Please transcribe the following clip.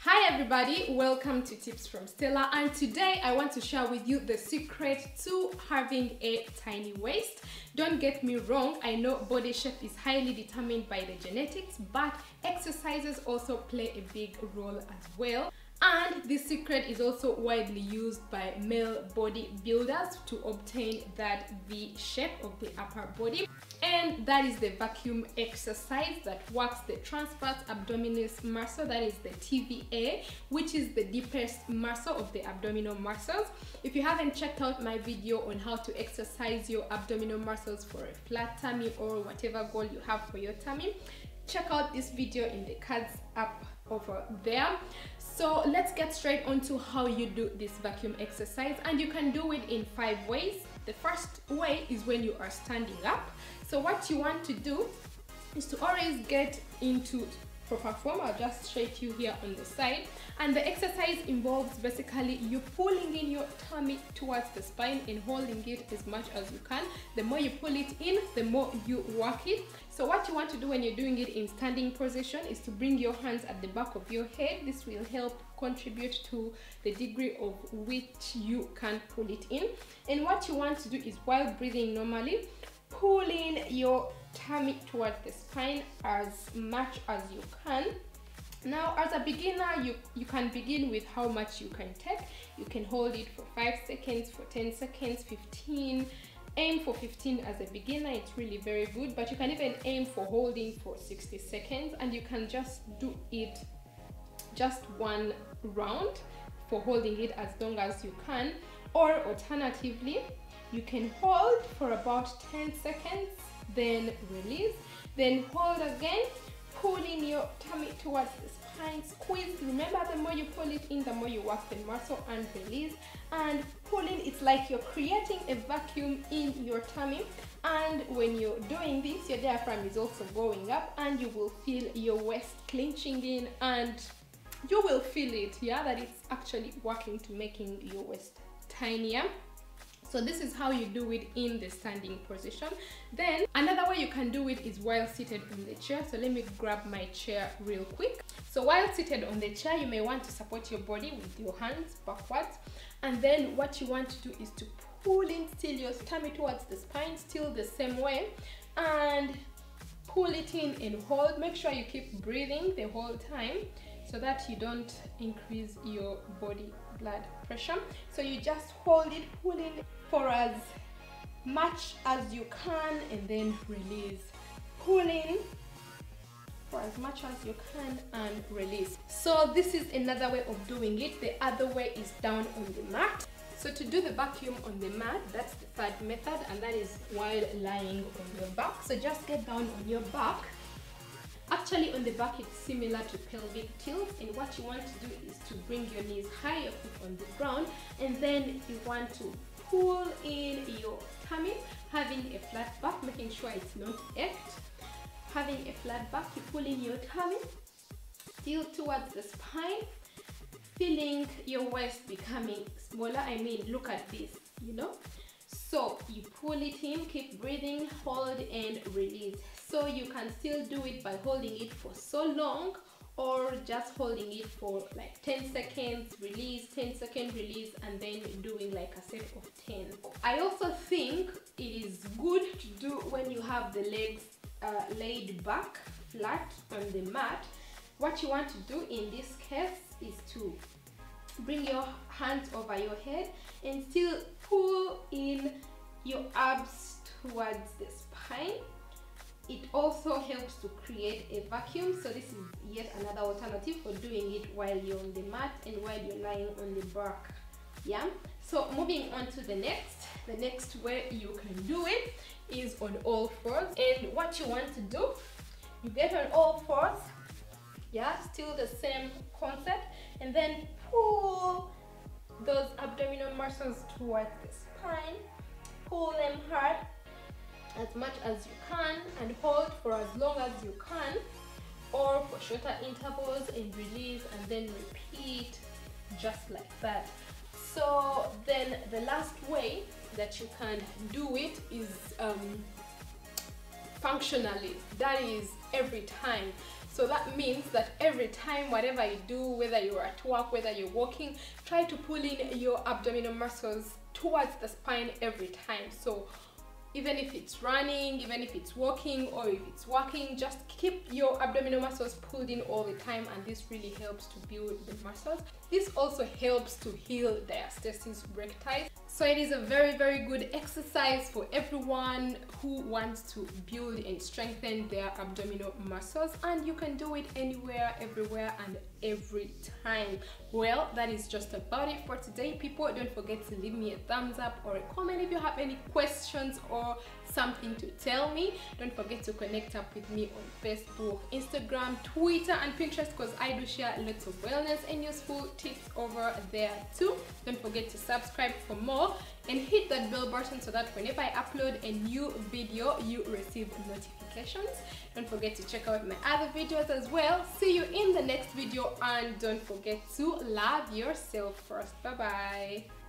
Hi everybody, welcome to Tips from Stella, and today I want to share with you the secret to having a tiny waist. Don't get me wrong, I know body shape is highly determined by the genetics, but exercises also play a big role as well. And this secret is also widely used by male bodybuilders to obtain that V shape of the upper body. And that is the vacuum exercise that works the transverse abdominis muscle, that is the TVA, which is the deepest muscle of the abdominal muscles. If you haven't checked out my video on how to exercise your abdominal muscles for a flat tummy or whatever goal you have for your tummy, check out this video in the cards up over there. So let's get straight onto how you do this vacuum exercise, and you can do it in 5 ways. The first way is when you are standing up. So what you want to do is to always get into proper form. I'll just show you here on the side, and the exercise involves basically you pulling in your tummy towards the spine and holding it as much as you can. The more you pull it in, the more you work it. So what you want to do when you're doing it in standing position is to bring your hands at the back of your head. This will help contribute to the degree of which you can pull it in. And what you want to do is, while breathing normally, pull in your tummy towards the spine as much as you can. Now, as a beginner, you can begin with how much you can take. You can hold it for 5 seconds, for 10 seconds, 15. Aim for 15 as a beginner, it's really very good, but you can even aim for holding for 60 seconds, and you can just do it just 1 round for holding it as long as you can. Or alternatively, you can hold for about 10 seconds, then release, then hold again, pull in your tummy towards the spine, squeeze. Remember, the more you pull it in, the more you work the muscle, and release. And pulling, it's like you're creating a vacuum in your tummy, and when you're doing this, your diaphragm is also going up, and you will feel your waist clenching in, and you will feel it, yeah, that it's actually working to making your waist tinier. So this is how you do it in the standing position. Then another way you can do it is while seated on the chair. So let me grab my chair real quick. So while seated on the chair, you may want to support your body with your hands backwards, and then what you want to do is to pull in still your tummy towards the spine, still the same way, and pull it in and hold. Make sure you keep breathing the whole time so that you don't increase your body blood pressure. So you just hold it, pull in for as much as you can, and then release. Pull in for as much as you can and release. So this is another way of doing it. The other way is down on the mat. So to do the vacuum on the mat, that's the third method, and that is while lying on your back. So just get down on your back. Actually, on the back, it's similar to pelvic tilt, and what you want to do is to bring your knees high, your foot on the ground, and then you want to pull in your tummy, having a flat back, making sure it's not ached. Having a flat back, you pull in your tummy, still towards the spine, feeling your waist becoming smaller. I mean, look at this, you know? So you pull it in, keep breathing, hold and release. So you can still do it by holding it for so long, or just holding it for like 10 seconds, release, 10-second release, and then doing like a set of 10. I also think it is good to do when you have the legs laid back flat on the mat. What you want to do in this case is to bring your hands over your head and still pull in your abs towards the spine. It also helps to create a vacuum. So this is yet another alternative for doing it while you're on the mat and while you're lying on the back. Yeah. So moving on to the next way you can do it is on all fours. And what you want to do, you get on all fours. Yeah, still the same concept, and then pull those abdominal muscles towards the spine. Pull them hard as much as you can, and hold for as long as you can, or for shorter intervals, and release, and then repeat just like that. So then the last way that you can do it is functionally, that is every time. So that means that every time, whatever you do, whether you're at work, whether you're walking, try to pull in your abdominal muscles towards the spine every time. So even if it's running, even if it's walking, or if it's walking, just keep your abdominal muscles pulled in all the time, and this really helps to build the muscles. This also helps to heal diastasis recti. So it is a very, very good exercise for everyone who wants to build and strengthen their abdominal muscles, and you can do it anywhere, everywhere, and every time. Well, that is just about it for today, people. Don't forget to leave me a thumbs up or a comment if you have any questions or something to tell me. Don't forget to connect up with me on Facebook, Instagram, Twitter, and Pinterest, because I do share lots of wellness and useful tips over there too. Don't forget to subscribe for more and hit that bell button so that whenever I upload a new video, you receive notifications. Don't forget to check out my other videos as well. See you in the next video, and don't forget to love yourself first. Bye bye.